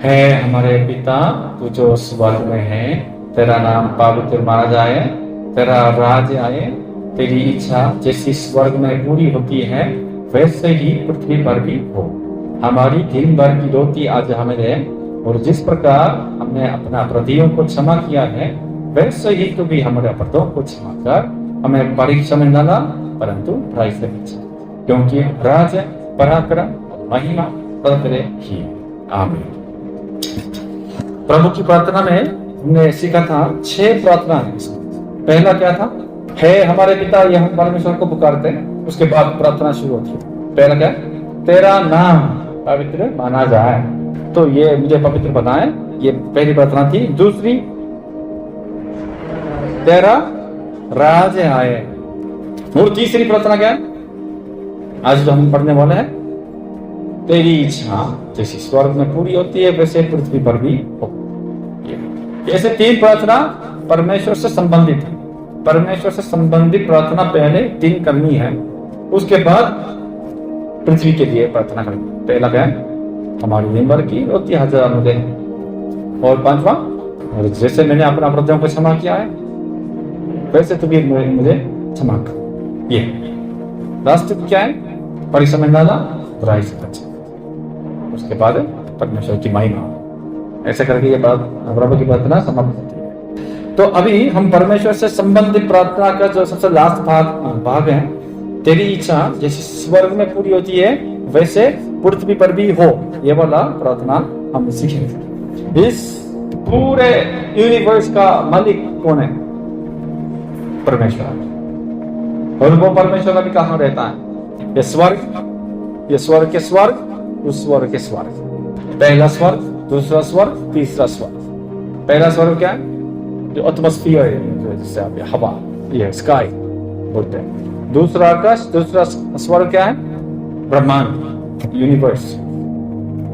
है हमारे पिता तू जो स्वर्ग में है, तेरा नाम पवित्र माना जाए, तेरा राज्य आए, तेरी इच्छा जैसी स्वर्ग में पूरी होती है वैसे ही पृथ्वी पर भी हो। हमारी दिन भर की रोटी आज हमें दे, और जिस प्रकार हमने अपने अपराधियों को क्षमा किया है वैसे ही तू भी हमारे अपराधों को क्षमा कर, हमें परीक्षा में न ला परंतु बुराई से बचा, क्योंकि राज्य पराक्रम और महिमा तेरे ही। आमीन। प्रभु की प्रार्थना में हमने सीखा था 6 प्रार्थना है। पहला क्या था? हे हमारे पिता, ये हम परमेश्वर को पुकारते हैं। उसके बाद प्रार्थना शुरू होती है। पहला क्या? तेरा नाम पवित्र माना जाए, तो ये मुझे पवित्र बनाए, ये पहली प्रार्थना थी। दूसरी, तेरा राज्य आए। और तीसरी प्रार्थना क्या? आज जो हम पढ़ने वाले हैं, तेरी इच्छा जैसी स्वर्ग में पूरी होती है वैसे पृथ्वी पर भी हो। ऐसे 3 प्रार्थना परमेश्वर से संबंधित है। परमेश्वर से संबंधित प्रार्थना पहले 3 करनी है, उसके बाद पृथ्वी के लिए प्रार्थना करनी। पहला क्या है? हमारी दिन भर की रोटी हजार मुझे, और 5वां, और जैसे मैंने अपने अपराधों को क्षमा किया है वैसे तो भी मुझे क्षमा कर। ये लास्ट क्या है? परीक्षा में डाला, बुराई से बचा। उसके बाद परमेश्वर की महिमा। ऐसे करके ये बात प्रभु की प्रार्थना समाप्त होती है। तो अभी हम परमेश्वर से संबंधित प्रार्थना का जो सबसे लास्ट भाग है, तेरी इच्छा जैसे स्वर्ग में पूरी होती है वैसे पृथ्वी पर भी हो, ये वाला प्रार्थना हम सीखेंगे। इस पूरे यूनिवर्स का मालिक कौन है? परमेश्वर। और वो परमेश्वर अभी कहाँ रहता है? ये स्वर्ग के स्वर्ग, उस स्वर्ग के स्वर्ग। पहला स्वर्ग, दूसरा स्वर्ग, तीसरा स्वर्ग। पहला स्वर्ग क्या है? जो एटमॉस्फेयर है, जैसे आप हवा, ये स्काई बोलते हैं। दूसरा आकाश, दूसरा स्वर्ग क्या है? ब्रह्मांड, यूनिवर्स।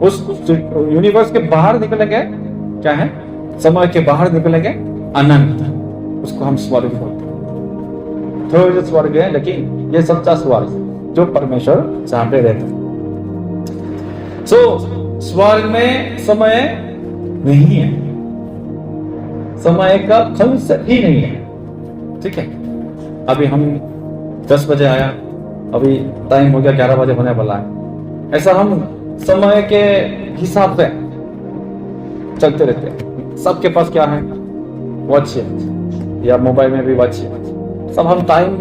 उस यूनिवर्स के बाहर निकलेंगे क्या है? समय के बाहर निकलेंगे अनंत, उसको हम स्वर्ग बोलते हैं। थर्ड स्वर्ग है, लेकिन ये सच्चा स्वर्ग जो परमेश्वर जहां पे रहता है। स्वर्ग में समय नहीं है, समय का खंस ही नहीं है। ठीक है, अभी हम 10 बजे आया, अभी टाइम हो गया 11 बजे होने वाला है। ऐसा हम समय के हिसाब से चलते रहते हैं। सबके पास क्या है? वॉच है, या मोबाइल में भी वॉच है। सब हम टाइम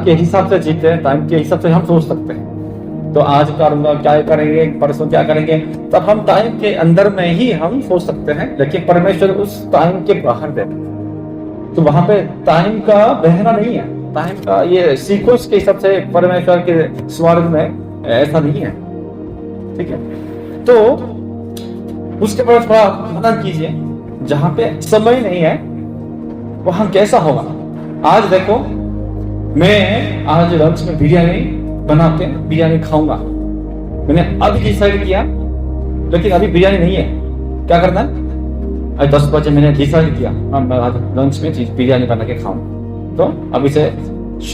के हिसाब से जीते हैं, टाइम के हिसाब से हम सोच सकते हैं। तो आज करूंगा, क्या करेंगे, परसों क्या करेंगे, तब हम टाइम के अंदर में ही हम सोच सकते हैं। लेकिन परमेश्वर उस टाइम के बाहर रहता है, तो वहां पे टाइम का बहना नहीं है। टाइम का ये सीक्वेंस के हिसाब से परमेश्वर के स्वर्ग में ऐसा नहीं है। ठीक है, तो उसके बाद थोड़ा मनन कीजिए। जहां पे समय नहीं है वहां कैसा होगा? आज देखो, मैं आज लंच में बिरयानी बना के बिरयानी खाऊंगा। मैंने अभी डिसाइड किया, लेकिन अभी बिरयानी नहीं है। क्या करना है? आज 10 बजे मैंने डिसाइड किया आज लंच में बिरयानी बना के खाऊं, तो अभी से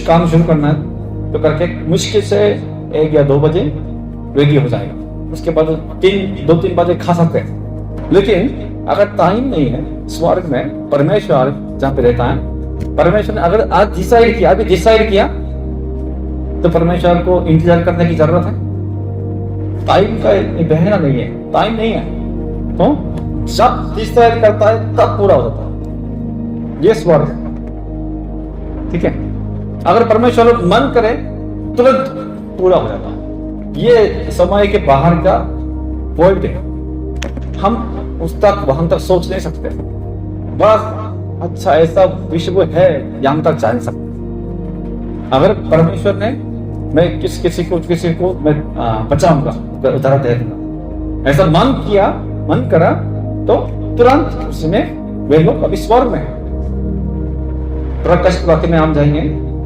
काम शुरू करना है। तो करके मुश्किल से 1 या 2 बजे रेडी हो जाएगा। उसके बाद 2-3 बजे खा सकते हैं। लेकिन अगर टाइम नहीं है स्वर्ग में, परमेश्वर जहां पे रहता है, परमेश्वर ने अगर आज डिसाइड किया, अभी डिसाइड किया, तो परमेश्वर को इंतजार करने की जरूरत है? टाइम का बहना नहीं है, टाइम नहीं है, तो जब डिसाइड करता है तब पूरा हो जाता है। ये स्वर्ग है। ठीक है, अगर परमेश्वर मन करे तुरंत पूरा हो जाता है। ये समय के बाहर का पॉइंट है, हम उस तक वहां तक सोच नहीं सकते। बस अच्छा ऐसा विश्व है, यहां तक जा नहीं सकते। अगर परमेश्वर ने मैं किसी को मैं बचाऊंगा, उदाहरण दे दूंगा, ऐसा मन करा, तो तुरंत उसमें वे लोग अभी स्वर्ग में है। प्रकाश वाक्य में हम जाएंगे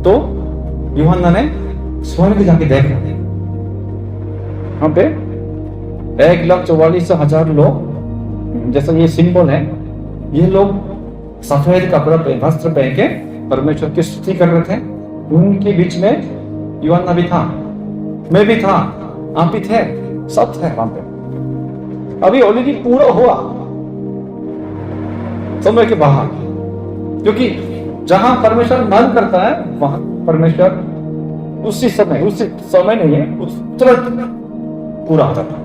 तो यूहन्ना ने स्वर्ग जाके देखा, वहां पे 1,44,000 लोग, जैसा ये सिंबल है, ये लोग सफेद कपड़ा पे वस्त्र पहन के परमेश्वर की स्तुति कर रहे थे। उनके बीच में यूहन्ना भी था, मैं भी था, आप भी थे, सब थे वहां पे। अभी ऑलरेडी पूरा हुआ समय के बाहर, क्योंकि जहां परमेश्वर मन करता है वहां परमेश्वर उसी समय नहीं है, उस तुरंत पूरा हो जाता है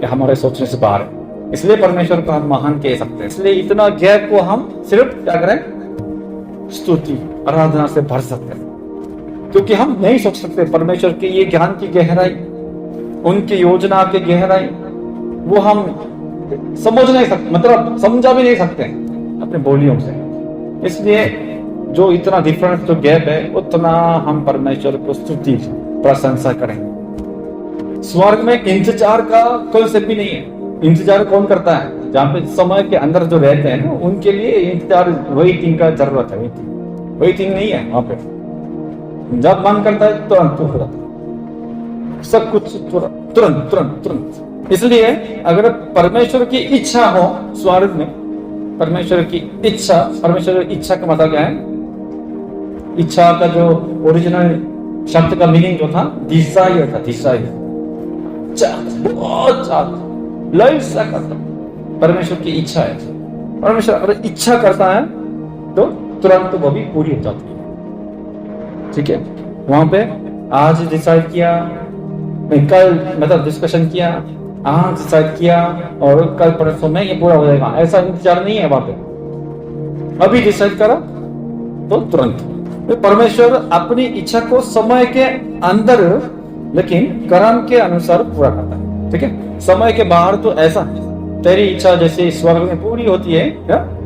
कि हमारे सोचने से बाहर है। इसलिए परमेश्वर को हम महान कह सकते हैं। इसलिए इतना गैप को हम सिर्फ क्या करें, स्तुति आराधना से भर सकते हैं, क्योंकि हम नहीं सोच सकते परमेश्वर के ये ज्ञान की गहराई, उनकी योजना की गहराई, वो हम समझ नहीं सकते, मतलब समझा भी नहीं सकते अपने बोलियों से। इसलिए जो इतना डिफरेंस, जो गैप है, उतना हम परमेश्वर को स्तुति प्रशंसा करेंगे। स्वर्ग में इंतजार का कॉन्सेप्ट भी नहीं है। इंतजार कौन करता है? जहाँ पे समय के अंदर जो रहते हैं ना, उनके लिए इंतजार, वेटिंग का जरूरत है। वेटिंग नहीं है वहां पे। जब मन करता है तुरंत हो जाता है, सब कुछ तुरंत तुरंत तुरंत तुरंत। इसलिए अगर परमेश्वर की इच्छा हो स्वर्ग में, परमेश्वर की इच्छा का मतलब क्या है? इच्छा का जो ओरिजिनल शब्द का मीनिंग जो था, डिजायर था, डिजायर, बहुत लालसा करता। परमेश्वर की इच्छा है। परमेश्वर अगर इच्छा करता है तो तुरंत वो भी पूरी हो जाती है। ठीक है, वहां पे आज डिसाइड किया, कल मतलब डिस्कशन किया, आज डिसाइड किया और कल परसों में ये पूरा हो जाएगा, ऐसा इंतजार नहीं है वहां पे। अभी डिसाइड करा तो तुरंत। तो परमेश्वर अपनी इच्छा को समय के अंदर, लेकिन कर्म के अनुसार पूरा करता है। ठीक है, समय के बाहर तो ऐसा है, तेरी इच्छा जैसे स्वर्ग में पूरी होती है,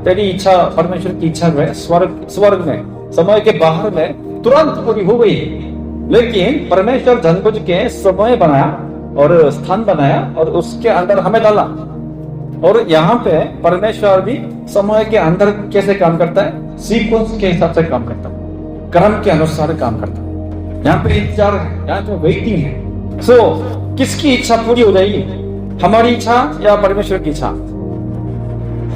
तेरी इच्छा, परमेश्वर की इच्छा जो है स्वर्ग में, समय के बाहर में तुरंत पूरी हो गई। लेकिन परमेश्वर जानबूझ के समय बनाया और स्थान बनाया और उसके अंदर हमें डाला। और यहाँ पे परमेश्वर भी समय के अंदर कैसे काम करता है? सीक्वेंस के हिसाब से काम करता है, क्रम के अनुसार काम करता है। यहाँ पे इंतजार है, यहाँ पे वेटिंग है। सो किसकी इच्छा पूरी हो जाएगी? हमारी इच्छा या परमेश्वर की इच्छा?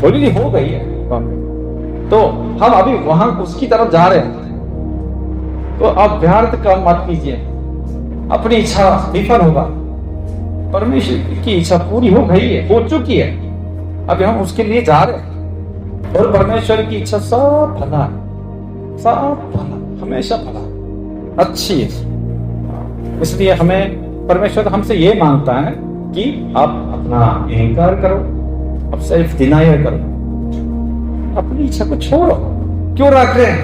ऑलरेडी हो गई है वहां पे, तो हम अभी वहां उसकी तरफ जा रहे हैं। तो आप व्यर्थ काम मत कीजिए, अपनी इच्छा विफल होगा। परमेश्वर की इच्छा पूरी हो गई है, हो चुकी है, अभी हम उसके लिए जा रहे हैं। और परमेश्वर की इच्छा सब भला है, सब भला, हमेशा भला, अच्छी है। इसलिए हमें परमेश्वर हमसे ये मांगता है कि आप अपना अहंकार करो, आप सेल्फ डिनायर करो, अपनी इच्छा को छोड़ो। क्यों रख रहे हैं?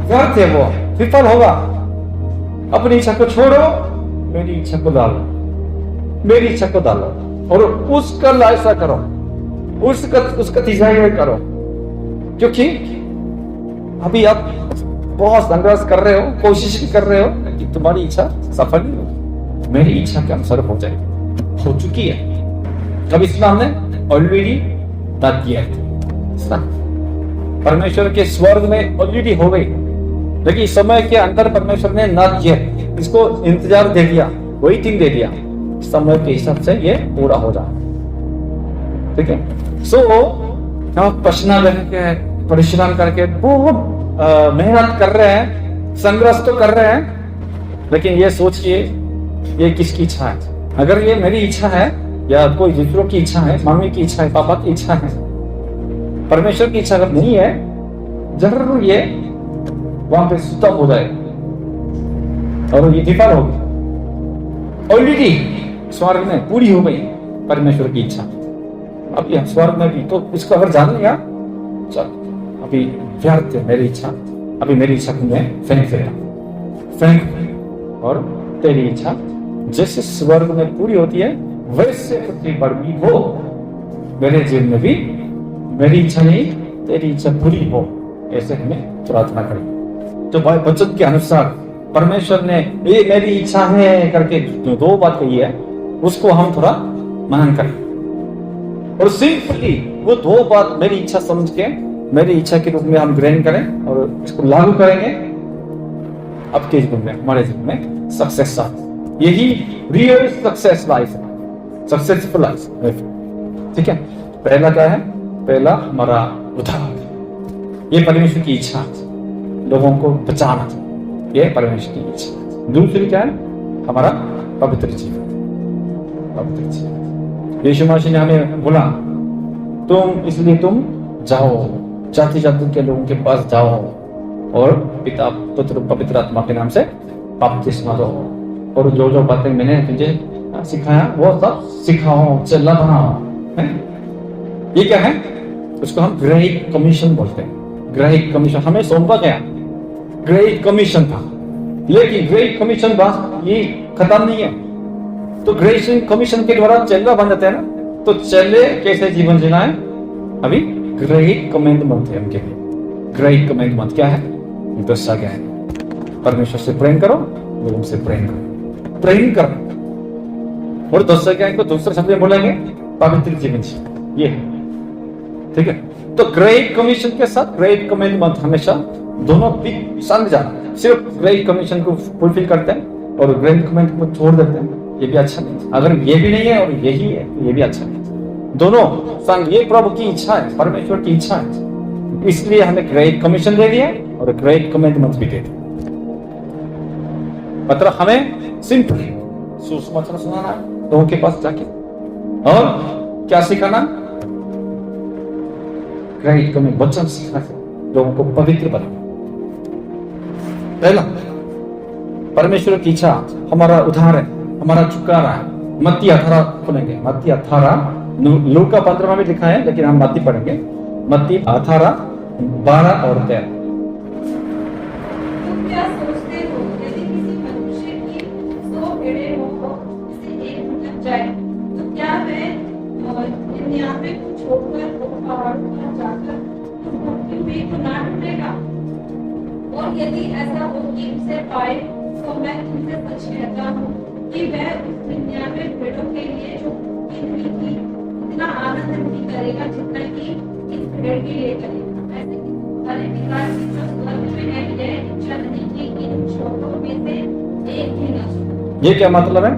व्यर्थ है, वो विफल होगा। अपनी इच्छा को छोड़ो, मेरी इच्छा को डालो, मेरी इच्छा को डालो और उसका लालसा करो, उसका डिजायर करो। क्योंकि अभी आप बहुत संघर्ष कर रहे हो, कोशिश भी कर रहे हो कि तुम्हारी इच्छा सफल नहीं हो, मेरी इच्छा के अनुसार हो जाएगी, हो चुकी है। कब इस्लाम ने ऑलरेडी दाद दिया है। परमेश्वर के स्वर्ग में ऑलरेडी हो गई, लेकिन समय के अंदर परमेश्वर ने ना किया, इसको इंतजार दे दिया, वेटिंग दे दिया, समय के हिसाब से ये पूरा हो जाए। ठीक है, सो हम पसीना बह परिश्रम करके बहुत मेहनत कर रहे हैं, संघर्ष तो कर रहे हैं, लेकिन ये सोचिए ये किसकी इच्छा है? अगर ये मेरी इच्छा है या कोई दूसरों की इच्छा है, मम्मी की इच्छा है, पापा की इच्छा है, परमेश्वर की इच्छा अगर नहीं है, जरूर ये वहां पे स्टॉप हो जाएगा और ये विफल होगी। ऑलरेडी स्वर्ग में पूरी हो गई परमेश्वर की इच्छा, अब यह स्वर्ग में भी तो इसको अगर जान लिया, चल अभी व्यर्थ है मेरी इच्छा, अभी मेरी इच्छा को मैं फेंक और तेरी इच्छा जैसे स्वर्ग में पूरी होती है वैसे पृथ्वी पर भी हो, मेरे जीवन में भी मेरी इच्छा नहीं तेरी इच्छा पूरी हो, ऐसे हमें प्रार्थना करें। तो वचन के अनुसार परमेश्वर ने ये मेरी इच्छा है करके जो दो बात कही है, उसको हम थोड़ा मनन करें और सिंपली वो दो बात मेरी इच्छा समझ के मेरी इच्छा के रूप में हम ग्रहण करें और इसको लागू करेंगे आपके जीवन में, हमारे जीवन में सक्सेस आता। यही रियल सक्सेस लाइफ है, सक्सेसफुल लाइफ। ठीक है, पहला क्या है? पहला हमारा उद्धार, ये परमेश्वर की इच्छा, लोगों को बचाना, ये परमेश्वर की इच्छा। दूसरी क्या है? हमारा पवित्र जीवन, पवित्र जीवन। यीशु मसीह ने हमें बोला इसलिए तुम जाओ, जाति जाति के लोगों के पास जाओ और पिता पुत्र पवित्र आत्मा के नाम से बपतिस्मा दो, और जो जो बातें मैंने तुझे सिखाया वो सब सिखाओ, चलना बनाओ। ये क्या है? उसको हम ग्रेट कमीशन बोलते हैं। ग्रेट कमीशन हमें सौंपा गया, ग्रेट कमीशन था, लेकिन ग्रेट कमीशन बस ये खत्म नहीं है। तो ग्रेट कमीशन के द्वारा चेला बन जाते हैं ना, तो चेले कैसे जीवन जीना है? अभी ग्रेट कमेंडमेंट है उनके लिए। ग्रेट कमेंडमेंट क्या है? दस आज्ञा है। परमेश्वर से प्रेम करो, लोगों से प्रेम करो, प्रेम करो। और 10 आज्ञा को दूसरे शब्द में बोलेंगे पवित्र जीवन जी, ये ठीक है। तो ग्रेट कमीशन के साथ ग्रेट कमेंडमेंट हमेशा दोनों संग जाना। सिर्फ ग्रेट कमीशन को फुलफिल करते हैं और ग्रेट कमेंडमेंट को छोड़ देते हैं, ये भी अच्छा नहीं। अगर ये भी नहीं है और यही है, ये भी अच्छा नहीं। दोनों संग, ये प्रभु की इच्छा है, परमेश्वर की इच्छा है, इसलिए हमें ग्रेट कमीशन दे दिया और ग्रेट कमेंडमेंट भी दे दिया। मतलब हमें सिंपली सुसमाचार सुनाना है लोगों के पास जाके, और क्या सिखाना? ग्रेट कमेंड वचन सिखाना है, लोगों को पवित्र बनाना। पहला परमेश्वर की इच्छा, हमारा उद्धार है, हमारा छुटकारा है। मत्ती 18 पढ़ेंगे, मत्ती 18, लूका 15 में लिखा है, लेकिन हम मत्ती पढ़ेंगे। मत्ती 18, 12 और 13। तुम क्या सोचते हो, यदि किसी मनुष्य की 100 भेड़ें हो, जिसे एक भटक जाए, तो क्या वह 99 को छोड़कर वो पहाड़ों पर जाकर उस भटकी हुई को ना ढूंढेगा? और यदि ऐसा हो कि उसे पाए, तो मैं तुमसे सच कहता हूँ कि वह उस 99 भेड़ों के लिए जो भटकी हुई थी इतना आनंद नहीं करेगा जितना कि इस भेड़ के लिए करेगा। ऐसे कि तुम्हारे पिता की जो स्वर्ग में है, यह इच्छा नहीं कि इन छोटों में से एक भी नष्ट हो। ये क्या मतलब है?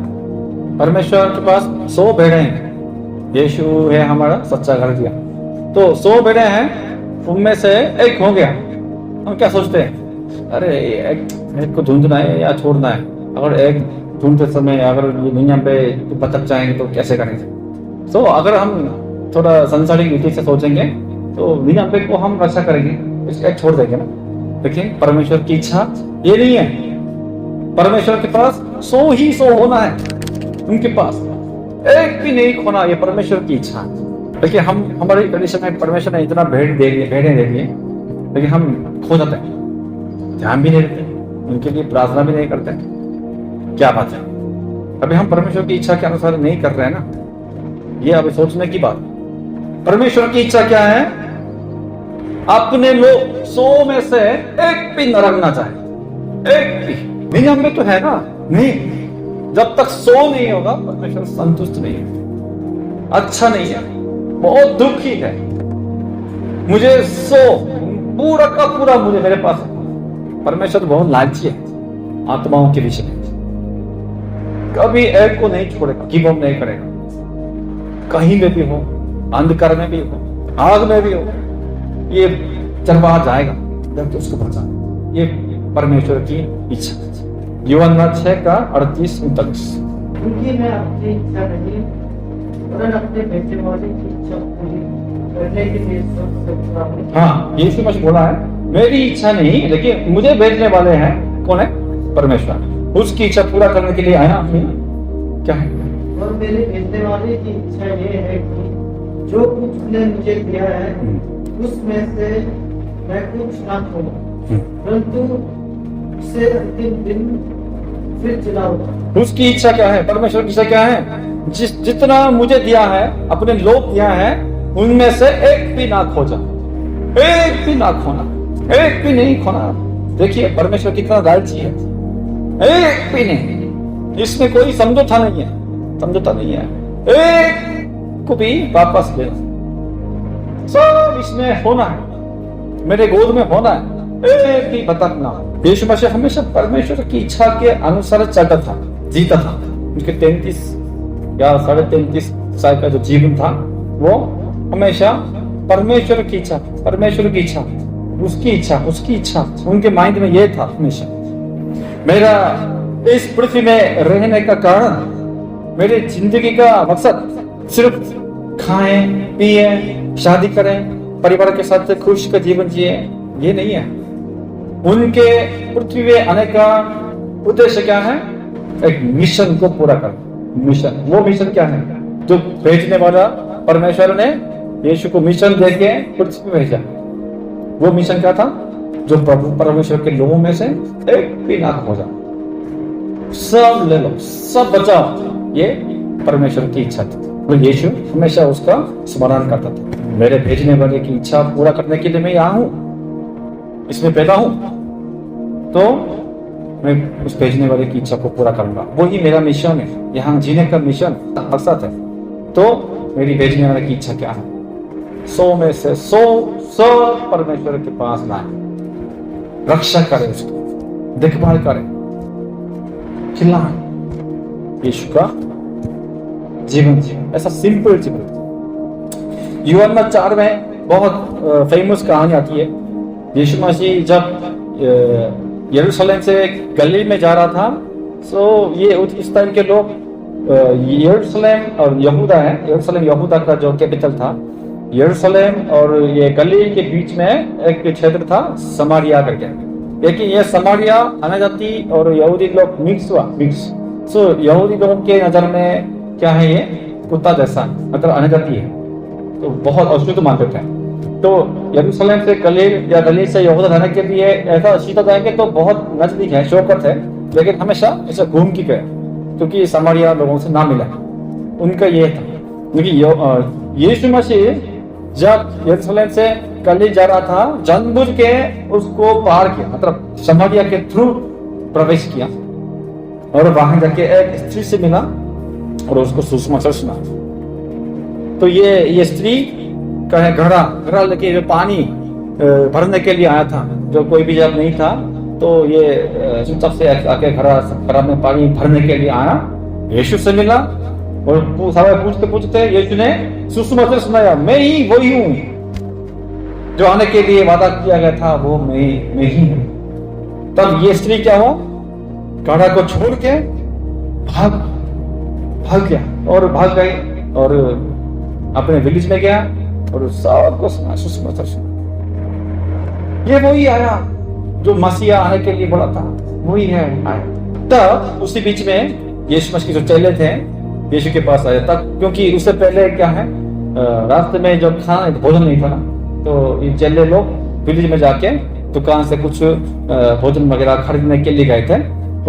परमेश्वर के पास 100 भेड़ें हैं, यीशु है हमारा सच्चा घर दिया, तो 100 भेड़ें हैं, उनमें से एक हो गया। हम क्या सोचते हैं? अरे एक को ढूंढना है या छोड़ना है? अगर एक ढूंढते समय अगर ये दुनिया पे भटक जाएंगे तो कैसे करेंगे? तो अगर हम थोड़ा संसारिक रीति से सोचेंगे तो दुनिया पे को हम रक्षा करेंगे, एक छोड़ देंगे ना। लेकिन परमेश्वर की इच्छा ये नहीं है। परमेश्वर के पास 100 ही 100 होना है, उनके पास एक भी नहीं खोना, ये परमेश्वर की इच्छा है। लेकिन हम हमारी कंडीशन में परमेश्वर ने इतना भेड़ें दे दिए, लेकिन हम खो जाते हैं, ध्यान भी नहीं देते, उनके लिए प्रार्थना भी नहीं करते। क्या बात है? अभी हम परमेश्वर की इच्छा के अनुसार नहीं कर रहे हैं ना, ये अभी सोचने की बात। परमेश्वर की इच्छा क्या है? अपने लोग 100 में से एक भी नरक ना जाए, एक भी। दुनिया में तो है ना, नहीं, जब तक 100 नहीं होगा परमेश्वर संतुष्ट नहीं है, अच्छा नहीं है, बहुत दुखी है। मुझे 100 पूरा का पूरा मुझे मेरे पास है। परमेश्वर बहुत लालची है आत्माओं के विषय में, कभी एक को नहीं छोड़ेगा, गिव अप नहीं करेगा। कहीं में भी हो, अंधकार में भी हो, आग में भी हो, ये चरवाहा जाएगा जब तो उसको बचा। ये परमेश्वर की इच्छा है। यूहन्ना 6:38-39। क्योंकि मैं अपनी इच्छा नहीं वरन अपने भेजने वाले की इच्छा पूरी करने के लिए सब सकता हूँ। हाँ, यीशु मसीह बोला है, मेरी इच्छा नहीं लेकिन मुझे भेजने वाले हैं। कौन है? परमेश्वर। उसकी इच्छा पूरा करने के लिए आया आपने। क्या है? और मेरे भेजने वाले की इच्छा ये है कि जो कुछ उसने मुझे दिया है उसमें से मैं कुछ ना खोऊं, परंतु उसे अंतिम दिन फिर जिलाऊंगा। उसकी इच्छा क्या है? परमेश्वर की इच्छा क्या है? जितना मुझे दिया है, अपने लोग दिया है, उनमें से एक भी ना खोजा, एक भी ना खोना, एक भी नहीं खोना। देखिए परमेश्वर कितना लालची है, एक भी नहीं। इसमें कोई समझौता नहीं है, समझौता नहीं है। एक को भी वापस लेना, सब इसमें होना है, मेरे गोद में होना है, एक भी भटकना। यीशु मसीह हमेशा परमेश्वर की इच्छा के अनुसार चलता था, जीता था। उनके 33 या 33.5 साल का जो जीवन था वो हमेशा परमेश्वर की इच्छा, परमेश्वर की इच्छा, उसकी इच्छा, उसकी इच्छा उनके माइंड में ये था हमेशा। मेरा इस पृथ्वी में रहने का कारण, मेरी जिंदगी का मकसद सिर्फ खाएं पिए शादी करें परिवार के साथ खुश का जीवन जिए, ये नहीं है। उनके पृथ्वी पे आने का उद्देश्य क्या है? एक मिशन को पूरा करना। मिशन, वो मिशन क्या है? जो भेजने वाला परमेश्वर ने यीशु को मिशन देके पृथ्वी पे भेजा। वो मिशन क्या था? जो प्रभु परमेश्वर के लोगों में से एक भी ना खो जाए, सब ले लो, सब बचाओ, ये परमेश्वर की इच्छा थी। तो यीशु हमेशा उसका स्मरण करता था। मेरे भेजने वाले की इच्छा पूरा करने के लिए मैं यहाँ हूं, इसमें पैदा हूं, तो मैं उस भेजने वाले की इच्छा को पूरा करूंगा। वही मेरा मिशन है, यहाँ जीने का मिशन मकसद है। तो मेरी भेजने वाले की इच्छा क्या है? 100 में से 100 परमेश्वर के पास लाए, रक्षा करे, उसकी देखभाल करे, खिलाए, यीशु का जीवन जीवन, ऐसा सिंपल जीवन। यूहन्ना 4 में बहुत फेमस कहानी आती है। यीशु मसीह जब यरूशलेम से गलील में जा रहा था, तो ये इस टाइम के लोग यरूशलेम और यहूदा है, यरूशलेम यहूदा का जो कैपिटल था, यरूशलेम और ये गलील के बीच में एक क्षेत्र था समारिया करके। लेकिन ये समारिया अनाजाति और यहूदी लोग मिक्स हुआ, मिक्स। सो यहूदी लोगों के नजर में क्या है? ये कुत्ता जैसा, मतलब अनाजाति है, तो बहुत अशुद्ध मानते थे। तो यरूशलेम से गलील या गलील से यहूदा जाने के लिए ऐसा सीधा जाएंगे तो बहुत नजदीक है, शौकत है, लेकिन हमेशा ऐसा घूम के गए क्योंकि समारिया लोगों से ना मिला, उनका ये था। लेकिन यीशु मसीह जब यरूशलेम से गलील जा रहा था, जानबूझ के उसको पार किया, मतलब समारिया के थ्रू प्रवेश किया और वहां जाके एक स्त्री से मिला और उसको सुसमाचार सुना। तो ये स्त्री का है घड़ा लेके जो पानी भरने के लिए आया था, जो कोई भी जब नहीं था, तो ये चुपचाप से आके घड़ा में पानी भरने के लिए आया, यीशु से मिला और सवाल पूछते पूछते यीशु ने सुसमाचार सुनाया, मैं ही वही हूं जो आने के लिए वादा किया गया था, वो मैं ही हूं। तब ये स्त्री क्या हुआ? घड़ा को छोड़ के भाग गया और भाग गए और अपने विलेज में गया और सबको सुना, सुसमाचार सुना। ये वही आया जो मसीहा आने के लिए बोला था, वही है आया। तब उसी बीच में यीशु मसीह के जो चेले थे यीशु के पास आया, तब क्योंकि उससे पहले क्या है, रास्ते में जब खाना भोजन नहीं था ना, तो ये चेले लोग विलेज में जाके दुकान से कुछ भोजन वगैरह खरीदने के लिए गए थे।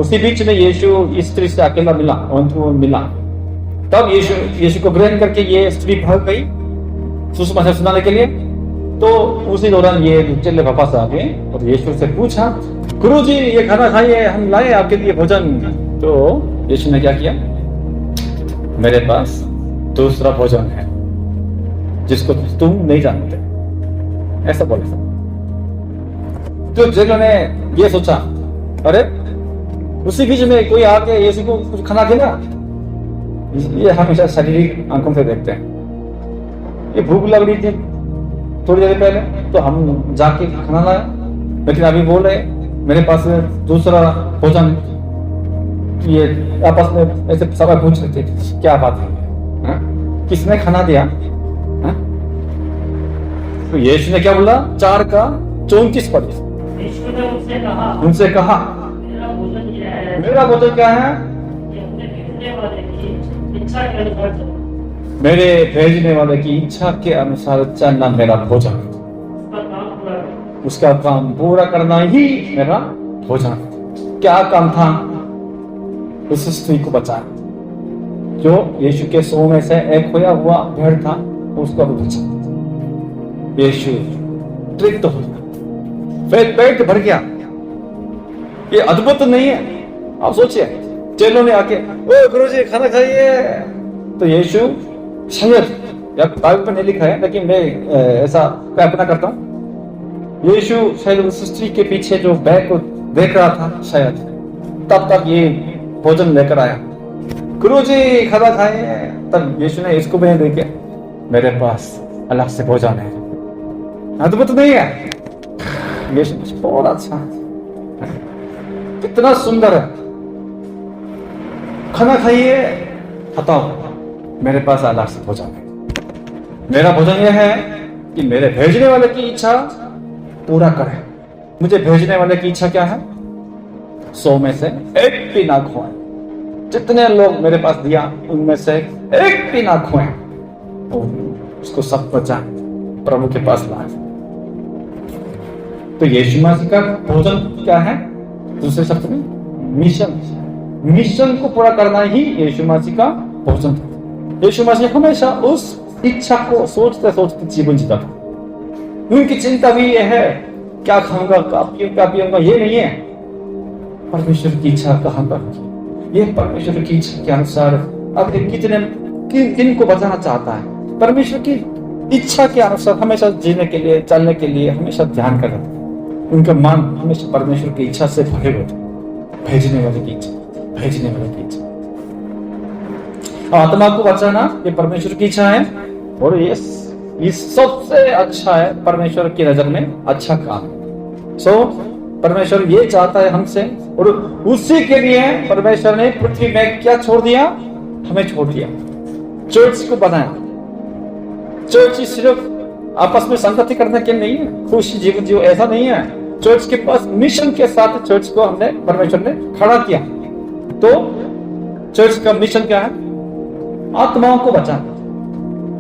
उसी बीच में यीशु इस स्त्री से अकेला मिला। तब यीशु को ग्रहण करके ये स्त्री भाग गई सुसमाचार सुनाने के लिए। तो उसी दौरान ये चेले वापस आ गए और यीशु से पूछा, गुरुजी ये खाना खाइए, हम लाए आपके लिए भोजन। तो यीशु ने क्या किया? मेरे पास दूसरा भोजन है जिसको तुम नहीं जानते, ऐसा बोला। तो चेलों ने ये सोचा, अरे उसी बीच में कोई आके यीशु को कुछ खाना खिला। ये हमेशा शारीरिक आंखों से देखते हैं। ये भूख लग रही थी थोड़ी देर पहले, तो हम जाके खाना लाए, लेकिन अभी बोल रहे मेरे पास दूसरा भोजन। ये आपस में ऐसे सवाल पूछ रहे थे, क्या बात है, किसने खाना दिया? तो यीशु ने क्या बोला? 4 का 34 पद। यीशु ने उनसे कहा मेरा भोजन क्या है? मेरे भेजने वाले की इच्छा के अनुसार चलना मेरा भोजन, उसका काम पूरा करना ही मेरा भोजन। क्या काम था? उस स्त्री को बचाया, जो यीशु के 100 में से एक खोया हुआ भेड़ था, उसको भी बचाया। यीशु तृप्त हो गया, पेट भर गया। ये अद्भुत नहीं है? आप सोचिए, चेलों ने आके, ओ गुरुजी खाना खाइए। तो यीशु शायद, बाइबल में नहीं लिखा है लेकिन मैं ऐसा कल्पना करता हूँ, यीशु शायद उस स्त्री के पीछे जो बैग को देख रहा था, शायद तब तक ये भोजन लेकर आया। गुरुजी खाना खाइए। तब यीशु ने इसको भी देखे, मेरे पास अलग से भोजन है। अद्भुत नहीं है? यीशु बहुत अच्छा, कितना सुंदर है। खाना खाइए, खत्म, मेरे पास अलग से भोजन है। मेरा भोजन यह है कि मेरे भेजने वाले की इच्छा पूरा करे। मुझे भेजने वाले की इच्छा क्या है? 100 में से एक भी ना खोए। जितने लोग मेरे पास दिया उनमें से एक भी ना खोए, उसको सब बचा प्रभु के पास लाए। तो यीशु मसीह का भोजन क्या है? दूसरे शब्द में मिशन को पूरा करना ही यीशु मसीह का भोजन था। यीशु मसीह हमेशा उस इच्छा को सोचते सोचते जीवन जीता था। उनकी चिंता भी यह है, क्या खाऊंगा, क्या पीऊंगा, ये नहीं है। परमेश्वर की इच्छा कहां पर होगी? ये परमेश्वर की इच्छा के अनुसार अब किन को बचाना चाहता है। परमेश्वर की इच्छा के अनुसार हमेशा जीने के लिए, चलने के लिए हमेशा ध्यान कर रहे थे। उनका मन हमेशा परमेश्वर की इच्छा से भरे हुए थे। भेजने वाले की इच्छा, भेजने वाले की इच्छा। आत्मा को बचाना ये परमेश्वर की इच्छा है, और ये सबसे अच्छा है परमेश्वर की नजर में अच्छा काम। परमेश्वर ये चाहता है हमसे, और उसी के लिए परमेश्वर ने पृथ्वी में क्या छोड़ दिया? हमें छोड़ दिया, चर्च को बनाया। चर्च सिर्फ आपस में संगति करने के नहीं है, खुशी जीवन जीव, ऐसा नहीं है। चर्च के पास मिशन के साथ चर्च को हमने परमेश्वर ने खड़ा किया। तो चर्च का मिशन क्या है? आत्माओं को बचाना,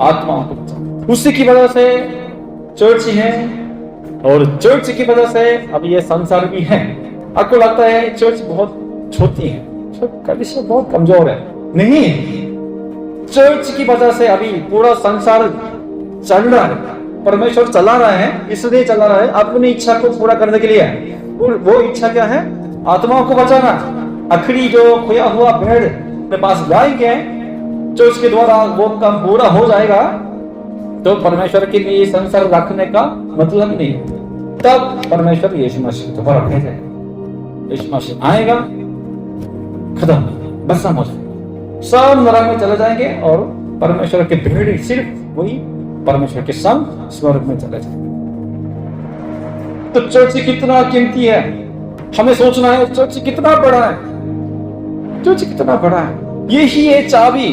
आत्माओं को बचाना। उसी की वजह से चर्च ही है, और चर्च की वजह से अब ये संसार भी है। आपको लगता है चर्च बहुत छोटी है, कलीसिया बहुत कमजोर है? नहीं, चर्च की वजह से अभी पूरा संसार चल रहा है। परमेश्वर चला रहा है, इसलिए चला रहा है अपनी इच्छा को पूरा करने के लिए। वो इच्छा क्या है? आत्माओं को बचाना। आखिरी जो खोया हुआ भेड़ के पास लाएंगे, चर्च के द्वारा वो काम पूरा हो जाएगा। तो परमेश्वर के लिए संसार रखने का मतलब नहीं। तब परमेश्वर यीशु मसीह दोबारा भेजेगा। यीशु मसीह आएगा, खत्म, बस हो जाएगा, सब नरक में चले जाएंगे, और परमेश्वर के भेड़ सिर्फ वही परमेश्वर के संग स्वर्ग में चले जाएंगे। तो चर्च कितना कीमती है, हमें सोचना है। चर्च कितना बड़ा है, चर्च कितना बड़ा है। यही है चाबी,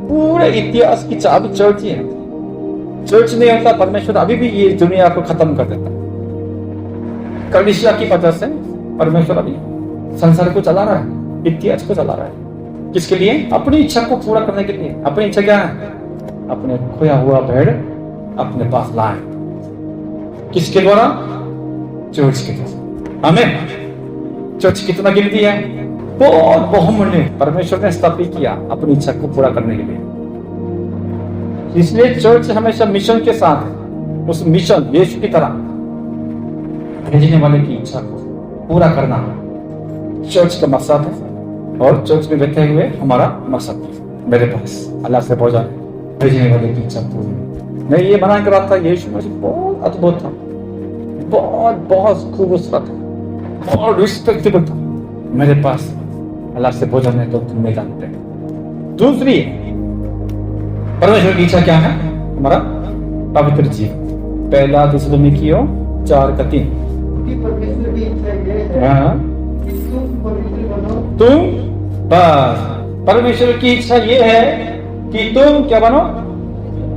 पूरे इतिहास की चाबी चर्च ही है। चर्च नहीं होता, परमेश्वर अभी भी ये दुनिया को खत्म कर देता। कलीसिया की वजह से परमेश्वर अभी संसार को चला रहा है, इतिहास को चला रहा है। किसके लिए? अपनी इच्छा को पूरा करने के लिए। अपनी इच्छा क्या है? अपने खोया हुआ भेड़ अपने पास लाए। किसके द्वारा? चर्च के द्वारा। आमीन। चर्च कितना कीमती है, बहुत बहुमूल्य परमेश्वर ने स्थापित किया अपनी इच्छा को पूरा करने के लिए। इसलिए चर्च हमेशा मिशन के साथ है। उस मिशन यीशु की तरह भेजने वाले की इच्छा को पूरा करना चर्च का मकसद है, और चर्च में बैठे हुए हमारा मकसद है। मेरे पास अल्लाह से भोजन, भेजने वाले की इच्छा पूरी। मैं ये मना कर रहा था, यीशु मसीह बहुत अद्भुत था, बहुत खूबसूरत था, बहुत रिस्पेक्टेबल था। मेरे पास अल्लाह से भोजन है तो तुम नहीं जानते। दूसरी, परमेश्वर की इच्छा क्या है? हमारा पवित्र जीवन। पहला थिस्सलुनीकियों 4:3। परमेश्वर की इच्छा ये है कि तुम पवित्र बनो। तुम, बस परमेश्वर की इच्छा ये है कि तुम क्या बनो?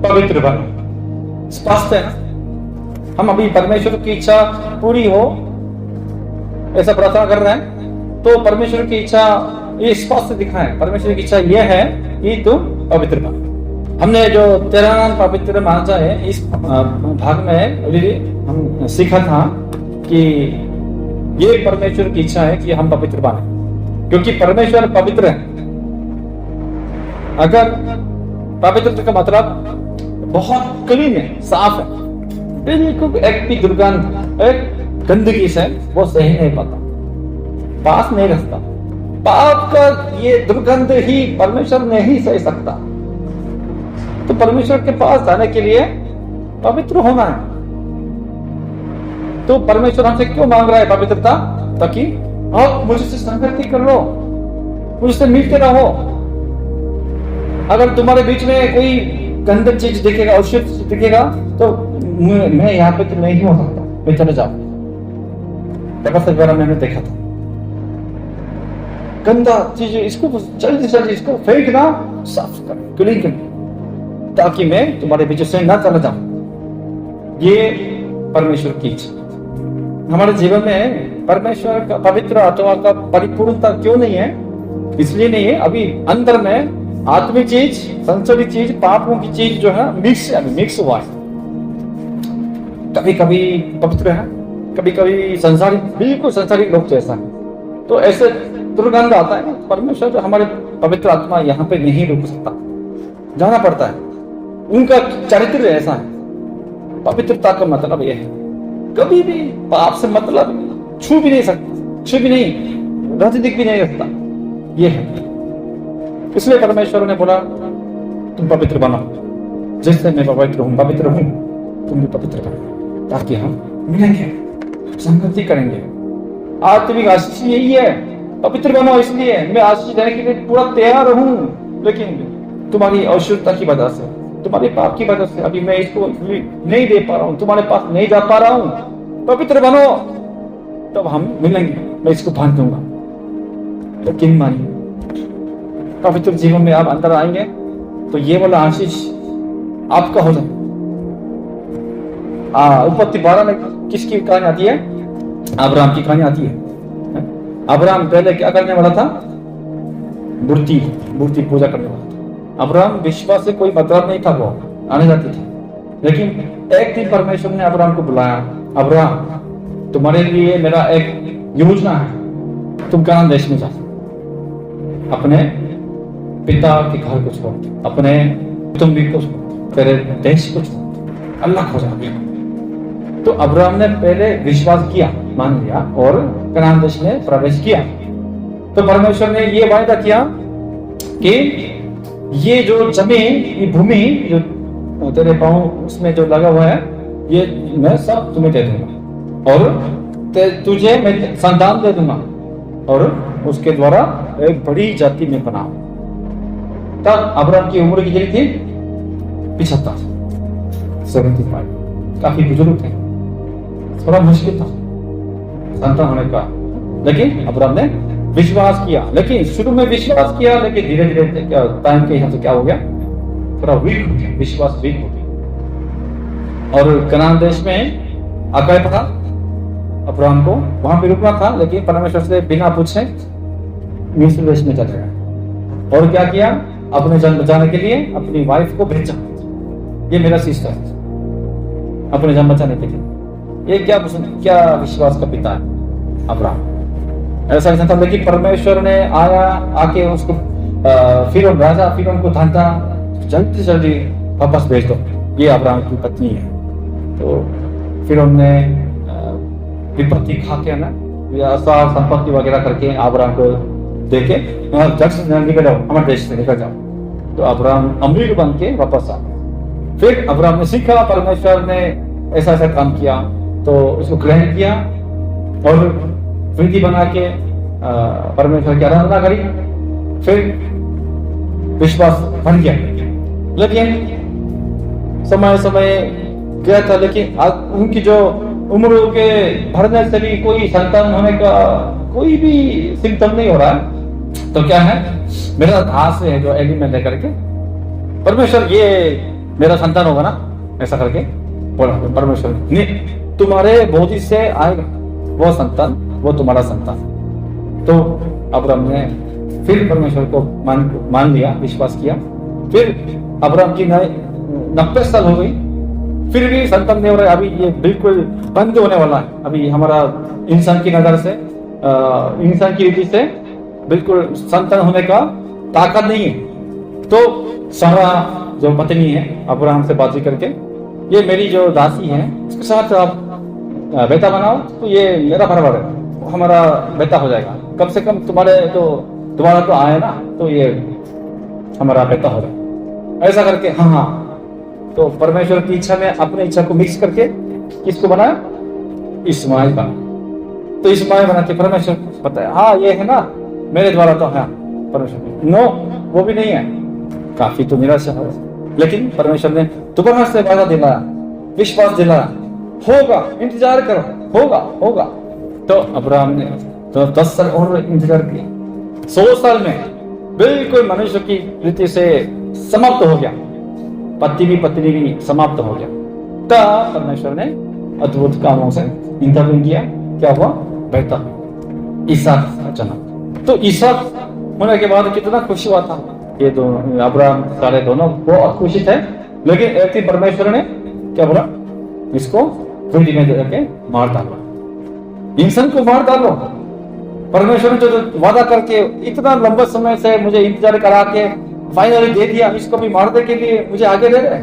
पवित्र बनो। स्पष्ट है ना? हम अभी परमेश्वर की इच्छा पूरी हो ऐसा प्रार्थना कर रहे हैं, तो परमेश्वर की इच्छा ये स्पष्ट दिखा है। परमेश्वर की इच्छा ये है कि तुम पवित्र बनो। हमने जो तेरा नाम पवित्र माना है, इस भाग में हम सीखा था कि ये परमेश्वर की इच्छा है कि हम पवित्र बने, क्योंकि परमेश्वर पवित्र है। अगर पवित्रता का मतलब बहुत क्लीन है, साफ है, बिल्कुल एक भी दुर्गंध, एक गंदगी से वो सही नहीं पाता, पास नहीं रखता। पाप का ये दुर्गंध ही परमेश्वर नहीं सह सकता। तो परमेश्वर के पास जाने के लिए पवित्र होना है। तो परमेश्वर हमसे क्यों मांग रहा है पवित्रता? ताकि आप मुझसे संगति कर लो, मुझसे मिलते रहो। अगर तुम्हारे बीच में कोई गंदक चीज दिखेगा, अशुद्ध चीज दिखेगा, तो मैं यहाँ पे तो नहीं हो सकता, मैं चले जाऊं। मैंने देखा था गंदा चीज, इसको जल्दी से जल्दी इसको फेंकना, साफ करना, क्लीन करना। ताकि मैं तुम्हारे बीच से न चला जाऊं। ये परमेश्वर की इच्छा। हमारे जीवन में परमेश्वर का पवित्र आत्मा का परिपूर्णता क्यों नहीं है? इसलिए नहीं है, अभी अंदर में आत्मिक चीज, संसारिक चीज, पापों की चीज जो है मिक्स हुआ है। कभी कभी पवित्र है, कभी कभी संसारिक, बिल्कुल संसारिक लोग जैसा है। तो ऐसे दुर्गंध आता है। परमेश्वर जो हमारे पवित्र आत्मा यहाँ पे नहीं रुक सकता, जाना पड़ता है। उनका चरित्र ऐसा है। पवित्रता का मतलब यह है, कभी भी पाप से मतलब छू भी नहीं सकता, छू भी नहीं, नजदीक भी नहीं रखता। ये है, इसलिए परमेश्वर ने बोला तुम पवित्र बनो, जिससे मैं पवित्र हूं तुम भी पवित्र बनो, ताकि हम मिलेंगे, संगति करेंगे। आत्मिक आशीष यही है, पवित्र बनो। इसलिए मैं आशीष देने के लिए पूरा तैयार हूं, लेकिन तुम्हारी अशुद्धता की वजह से, तुम्हारे पाप की वजह से अभी मैं इसको नहीं दे पा रहा हूं, तुम्हारे पास नहीं जा पा रहा हूं। पवित्र बनो, तब हम मिलेंगे, मैं इसको बांध दूंगा। तो किन मानिए पवित्र जीवन में आप अंदर आएंगे तो ये वाला आशीष आपका हो जाए। उत्पत्ति 12 में किसकी कहानी आती है? अब्राहम की कहानी आती है। अब्राहम पहले क्या करने वाला था? मूर्ति पूजा करने वाला था। अब्राहम विश्वास से कोई मतलब नहीं था, वो आने जाती थी। लेकिन एक दिन परमेश्वर ने अब्राहम को बुलाया, अब्राहम तुम्हारे लिए मेरा एक योजना है, तुम कनान देश में जा, अपने पिता के घर को छोड़, अपने कुटुंबी को छोड़, तेरे देश को छोड़, अलग हो जाओगे। तो अब्राहम ने पहले विश्वास किया, मान लिया और कनान देश में प्रवेश किया। तो परमेश्वर ने ये वायदा किया कि ये जो जमीन, ये भूमि जो तेरे पांव उसमें जो लगा हुआ है, ये मैं सब तुम्हें दे दूंगा और तुझे मैं संतान दे दूंगा और उसके द्वारा एक बड़ी जाति में बनाऊं। तब अब्राहम की उम्र कितनी थी? 75, काफी बुजुर्ग थे, थोड़ा मुश्किल था संतान होने का। लेकिन अब्राहम ने विश्वास किया, लेकिन शुरू में विश्वास किया, लेकिन धीरे धीरे टाइम के हिसाब से क्या हो गया? थोड़ा वीक हो गया, विश्वास वीक हो गया। और कनान देश में आकर था अब्राहम को, वहां पे रुकना था, लेकिन परमेश्वर से बिना पूछे मिस्र देश में चले गए। और क्या किया? अपने जान बचाने के लिए अपनी वाइफ को भेजा, ये मेरा सिस्टर है, अपने जान बचाने के लिए। ये क्या विश्वास का पिता है अब्राहम। ऐसा नहीं था, लेकिन परमेश्वर ने आके उसको फिर उनको थानता, जल्दी से जल्दी वापस भेज दो, ये अब्राहम की पत्नी है। तो फिर उन्होंने विपत्ति खा के ना, संपत्ति वगैरह करके अब्राहम को देके जल्द से निकल जाओ, हमारे देश से निकल जाओ। तो अब्राहम अमीर बन के वापस आ गए। फिर अब्राहम ने सीखा, परमेश्वर ने ऐसा ऐसा काम किया, तो उसको ग्रहण किया और विधि बना के परमेश्वर की आराधना करी। फिर विश्वास बन गया, लेकिन समय गया था, लेकिन उनकी जो उम्र के भरने से भी कोई संतान होने का कोई भी सिम्टम नहीं हो रहा है। तो क्या है? मेरा घास है जो एलिमेंट है करके परमेश्वर, ये मेरा संतान होगा ना, ऐसा करके बोला परमेश्वर ने, तुम्हारे बोधि से आएगा वो संतान, वो तुम्हारा संतान। तो अब्राहम ने फिर परमेश्वर को मान लिया, विश्वास किया। फिर अब्राहम की 90 साल हो गई, फिर भी संतान नहीं हो रहा है। अभी ये बिल्कुल बंद होने वाला है। अभी हमारा इंसान की नजर से, इंसान की रीति से बिल्कुल संतान होने का ताकत नहीं है। तो सारा जो पत्नी है अब्राहम से बातचीत करके, ये मेरी जो दासी है उसके साथ आप बेटा बनाओ, तो ये मेरा बराबर है, हमारा बेटा हो जाएगा। कम से कम तुम्हारा तो आए ना, तो ये हमारा बेटा हो जाएगा। ऐसा करके हाँ। तो परमेश्वर की इच्छा में अपनी इच्छा को मिक्स करके किसको बनाया? इस्माइल बना। तो इस्माइल बना के परमेश्वर को बताया, हाँ ये है ना मेरे द्वारा, तो हाँ परमेश्वर, नो वो भी नहीं है। काफी तो निराशा हो, लेकिन परमेश्वर ने दोबारा से वादा दिलाया, विश्वास दिलाया, होगा, इंतजार करो, होगा। तो अब्राहम ने तो 10 साल और इंतजार किया। 100 साल में बिल्कुल मनुष्य की रीति से समाप्त हो गया। पति भी पत्नी भी समाप्त हो गया, तब परमेश्वर ने अद्भुत कामों से इंटरव्यू किया। क्या हुआ? बेटा इसहाक का जन्म। तो इसहाक होने के बाद कितना खुशी हुआ था ये दोनों, अब्राहम सारे दोनों बहुत खुशी थे। लेकिन एक दिन परमेश्वर ने क्या बोला? इसको वेदी में जाके मार डालो, इंसान को मार डालो। परमेश्वर ने जो वादा करके इतना लंबा समय से मुझे इंतजार करा के फाइनली दे दिया, इसको भी मारने के लिए मुझे आगे दे रहे।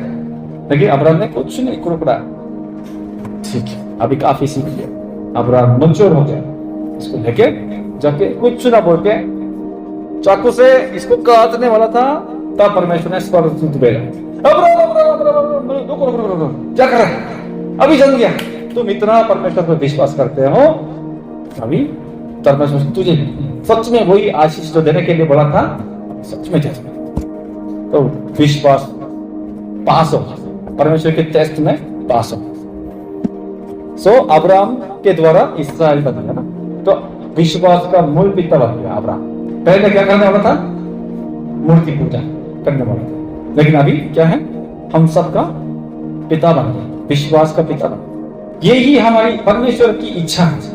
लेकिन अब्राहम ने कुछ नहीं कुड़कुड़ा। ठीक है, अभी काफी सीख लिया, अब्राहम मंचूर हो गया। इसको लेके जाके कुछ ना बोल के चाकू से इसको काटने वाला था, तब परमेश्वर ने स्वर्गदूत भेजा। क्या कर रहा है? अभी जल गया। तुम इतना परमेश्वर पर विश्वास करते हो, अभी परमेश्वर तुझे सच में वही आशीष जो देने के लिए बोला था सच में दे। तो विश्वास पास हो, परमेश्वर के टेस्ट में पास हो। सो अब्राहम के द्वारा इस्राएल बन गया ना, तो विश्वास का मूल पिता बन गया अब्राहम। पहले क्या करने वाला था? मूर्ति पूजा करने वाला था। लेकिन अभी क्या है? हम सबका पिता बन गए, विश्वास का पिता बन गए। यही हमारी परमेश्वर की इच्छा है।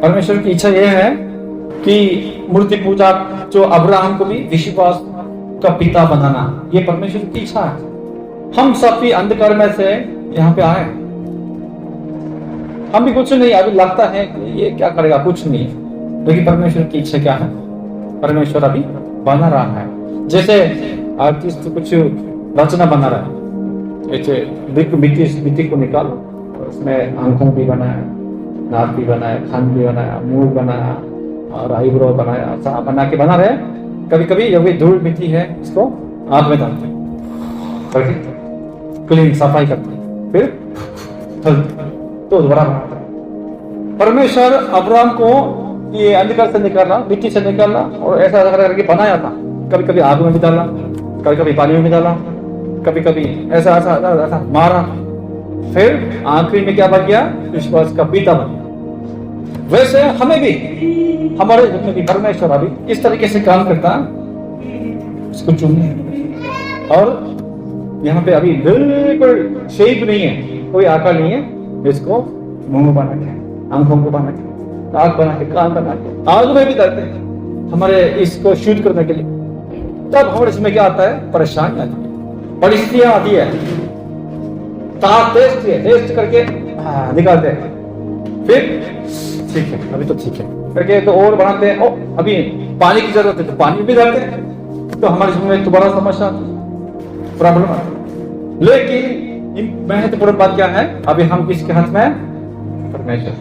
परमेश्वर की इच्छा यह है कि मूर्ति पूजा जो अब्राहम को भी विश्वास का पिता बनाना, ये परमेश्वर की इच्छा है। हम सब भी अंधकार में से यहाँ पे आए, हम भी कुछ नहीं, अभी लगता है कि ये क्या करेगा, कुछ नहीं। लेकिन परमेश्वर की इच्छा क्या है? परमेश्वर अभी बना रहा है। जैसे आर्टिस्ट कुछ रचना बना रहा है, जैसे मिट्टी को निकालो, उसमें आंखों भी बनाया, नाक भी बनाया, कान भी बनाया, मुंह बनाया और आईब्रो बनाया, सब बना के बना रहे। कभी कभी ये भी धूल मिट्टी है, इसको आग में डालते करके क्लीन सफाई करते, फिर तो दोबारा बनाते। परमेश्वर अब्राहम को ये अंधकार से निकालना, मिट्टी से निकालना और ऐसा करके बनाया था। कभी कभी आग में भी डाला, कभी कभी पानी में भी डाला, कभी कभी ऐसा ऐसा ऐसा मारा, फिर आखिरी में क्या बन गया? विश्वास का पिता बन गया। वैसे हमें भी, हमारे जिसमें भी परमेश्वर अभी इस तरीके से काम करता है, इसको चुनने। और यहाँ पे अभी बिल्कुल शेप नहीं है, कोई आकार नहीं है, इसको मुंह बना के, आंखों को बना के, नाक बना के, कान बना के, आग में भी डालते हैं हमारे इसको शूट करने के लिए। तब हमारे इसमें क्या आता है? परेशानी आती है, परिस्थितियां आती है, टेस्ट करके निकालते हैं। फिर ठीक है, अभी तो ठीक है करके तो और बनाते हैं। ओ अभी पानी की जरूरत है तो पानी भी डालते हैं, तो हमारे इसमें दोबारा समस्या प्रॉब्लम आती है। लेकिन महत्वपूर्ण बात क्या है? अभी हम किसके हाथ में? परमेश्वर।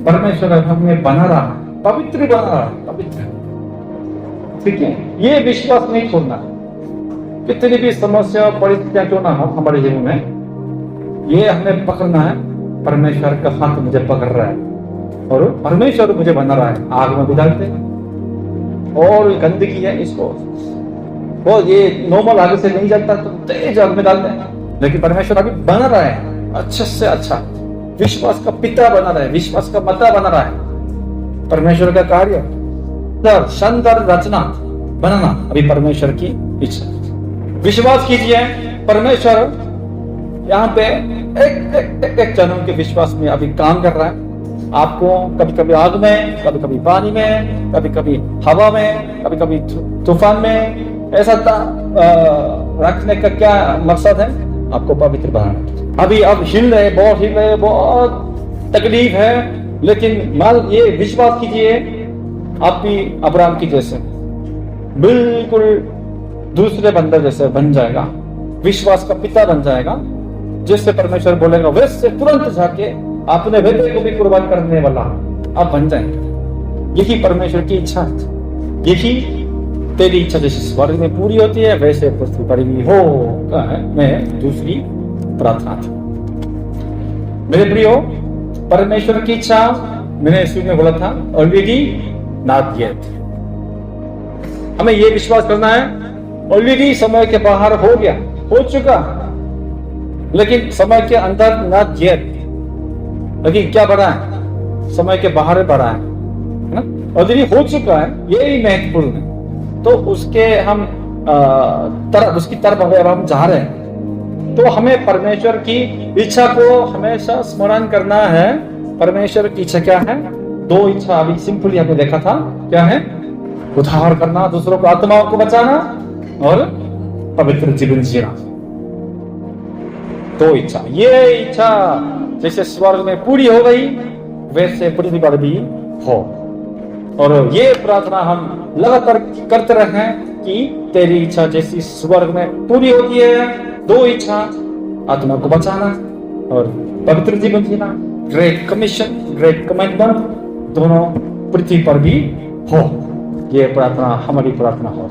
परमेश्वर हमें बना रहा है, पवित्र बना रहा है, पवित्र। ठीक है, ये विश्वास नहीं छोड़ना। कितनी भी समस्या परिस्थितियां क्यों ना हो हमारे जीवन में, ये हमें पकड़ना है। परमेश्वर का हाथ मुझे पकड़ रहा है और परमेश्वर मुझे बना रहा है। आग में भी डालते और गंदगी है, इसको वो ये नॉर्मल आग से नहीं जलता तो तेज आग में डालते हैं। लेकिन परमेश्वर अभी बना रहा है अच्छे से अच्छा, विश्वास का पिता बना रहा है, विश्वास का माता बना रहा है। परमेश्वर का कार्य शानदार रचना बनाना अभी परमेश्वर की इच्छा। विश्वास कीजिए, परमेश्वर यहाँ पे एक जन्म के विश्वास में अभी काम कर रहा है। आपको कभी कभी आग में, कभी कभी पानी में, कभी कभी हवा में, कभी कभी तूफान में, ऐसा रखने का क्या मकसद है? आपको पवित्र बनाना। अभी अब हिल रहे, बहुत तकलीफ है, लेकिन मान ये विश्वास कीजिए, आप भी अब्राहम की जैसे बिल्कुल दूसरे बंदर जैसे बन जाएगा, विश्वास का पिता बन जाएगा। जिससे परमेश्वर बोलेगा वैसे तुरंत जाके अपने बेटे को भी कुर्बान करने वाला आप बन जाएंगे। यही परमेश्वर की इच्छा है, यही तेरी इच्छा जैसे स्वर्ग में पूरी होती है वैसे पृथ्वी पर भी हो। मैं दूसरी प्रार्थना थी। मेरे प्रियो, परमेश्वर की इच्छा मैंने शुरू में बोला था ऑलरेडी नॉट येट। हमें ये विश्वास करना है ऑलरेडी समय के बाहर हो गया, हो चुका, लेकिन समय के अंदर नॉट येट। लेकिन क्या बढ़ा है? समय के बाहर बढ़ा है ना, ऑलरेडी हो चुका है, यही महत्वपूर्ण है। तो उसके हम तरफ, उसकी तरफ अगर हम जा रहे हैं, तो हमें परमेश्वर की इच्छा को हमेशा स्मरण करना है। परमेश्वर की इच्छा क्या है? 2 इच्छा अभी सिंपली हमने देखा था, क्या है? उद्धार करना, दूसरों को, आत्माओं को बचाना और पवित्र जीवन जीना। 2 इच्छा। ये इच्छा जैसे स्वर्ग में पूरी हो गई, वैसे पृथ्वी पर भी हो। और ये प्रार्थना हम लगातार करते रहें कि तेरी इच्छा जैसी स्वर्ग में पूरी होती है। 2 इच्छा, आत्मा को बचाना और पवित्र जीवन जीना, ग्रेट कमीशन, ग्रेट कमांडमेंट, दोनों पृथ्वी पर भी हो। ये प्रार्थना हमारी प्रार्थना हो।